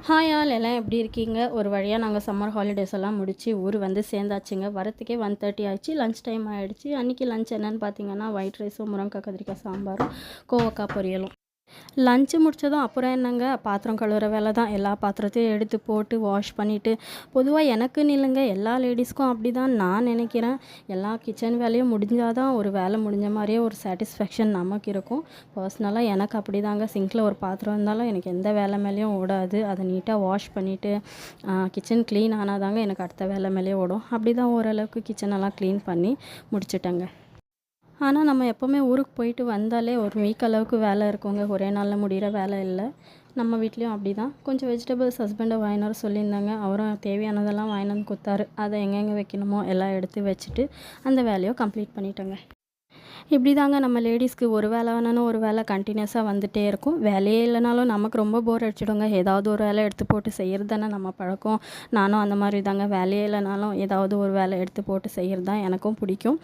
Hi all எல்லாம் எப்படி இருக்கீங்க? ஒரு வழியாக நாங்கள் சம்மர் ஹாலிடேஸ் எல்லாம் முடித்து ஊர் வந்து சேர்ந்தாச்சுங்க. வரத்துக்கே 1:30 ஆயிடுச்சு. லஞ்ச் டைம் ஆகிடுச்சு. அன்றைக்கி லஞ்ச் என்னென்னு பார்த்தீங்கன்னா ஒயிட் ரைஸும் முருங்கைக்காய் கத்திரிக்காய் சாம்பாரும் கோவக்காய் பொரியலும். லஞ்சு முடித்ததும் அப்புறம் என்னங்க பாத்திரம் கழுவுற வேலை தான். எல்லா பாத்திரத்தையும் எடுத்து போட்டு வாஷ் பண்ணிவிட்டு, பொதுவாக எனக்குன்னு இல்லைங்க, எல்லா லேடிஸ்க்கும் அப்படி தான் நான் நினைக்கிறேன். எல்லா கிச்சன் வேலையும் முடிஞ்சால் தான் ஒரு வேலை முடிஞ்ச மாதிரியே ஒரு சாட்டிஸ்ஃபேக்ஷன் நமக்கு இருக்கும். பர்சனலாக எனக்கு அப்படி தாங்க. சிங்கில் ஒரு பாத்திரம் இருந்தாலும் எனக்கு எந்த வேலை மேலேயும் ஓடாது. அதை நீட்டாக வாஷ் பண்ணிவிட்டு கிச்சன் க்ளீன் ஆனால் தாங்க எனக்கு அடுத்த வேலை மேலேயே ஓடும். அப்படி தான் ஓரளவுக்கு கிச்சனெல்லாம் க்ளீன் பண்ணி முடிச்சிட்டேங்க. ஆனால் நம்ம எப்போவுமே ஊருக்கு போயிட்டு வந்தாலே ஒரு வீக் அளவுக்கு வேலை இருக்குங்க. ஒரே நாளில் முடிகிற வேலை இல்லை. நம்ம வீட்லேயும் அப்படி தான். கொஞ்சம் வெஜிடபிள்ஸ் ஹஸ்பண்டை வாங்கிட்டு வர சொல்லியிருந்தாங்க. அவரும் தேவையானதெல்லாம் வாங்கிட்டு வந்து கொடுத்தாரு. அதை எங்கெங்கே வைக்கணுமோ எல்லாம் எடுத்து வச்சுட்டு அந்த வேலையை கம்ப்ளீட் பண்ணிட்டேங்க. இப்படி தாங்க நம்ம லேடிஸ்க்கு ஒரு வேலை வேணாலும் ஒரு வேலை கண்டினியூஸாக வந்துகிட்டே இருக்கும். வேலையே இல்லைனாலும் நமக்கு ரொம்ப போர் அடிச்சிடுங்க. ஏதாவது ஒரு வேலை எடுத்து போட்டு செய்கிறது தானே நம்ம பழக்கம். நானும் அந்த மாதிரி தாங்க. வேலையே இல்லைனாலும் ஏதாவது ஒரு வேலை எடுத்து போட்டு செய்கிறது தான் எனக்கும் பிடிக்கும்.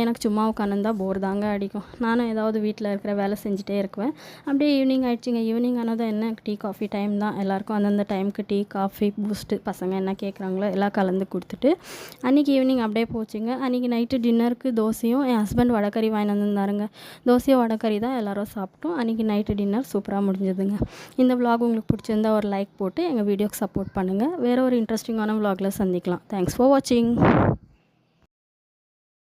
எனக்கு சும்மா உட்காந்துருந்தா போர் தாங்க அடிக்கும். நானும் ஏதாவது வீட்டில் இருக்கிற வேலை செஞ்சுட்டே இருக்குவேன். அப்படியே ஈவினிங் ஆகிடுச்சிங்க. ஈவினிங் ஆனதும் என்ன டீ காஃபி டைம் தான். எல்லாேருக்கும் அந்தந்த டைமுக்கு டீ காஃபி பூஸ்ட்டு பசங்க என்ன கேட்குறாங்களோ எல்லாம் கலந்து கொடுத்துட்டு அன்றைக்கி ஈவினிங் அப்படியே போச்சுங்க. அன்றைக்கி நைட்டு டின்னருக்கு தோசையும் என் ஹஸ்பண்ட் வடக்கறி வாங்கிட்டு வந்திருந்தாருங்க. தோசையோ வடக்கறி தான் எல்லோரும் சாப்பிட்டோம். அன்றைக்கி நைட்டு டின்னர் சூப்பராக முடிஞ்சதுங்க. இந்த விலாக் உங்களுக்கு பிடிச்சிருந்தா ஒரு லைக் போட்டு எங்கள் வீடியோக்கு சப்போர்ட் பண்ணுங்கள். வேறு ஒரு இன்ட்ரெஸ்டிங்கான விலாகில் சந்திக்கலாம். தேங்க்ஸ் ஃபார் வாட்சிங்.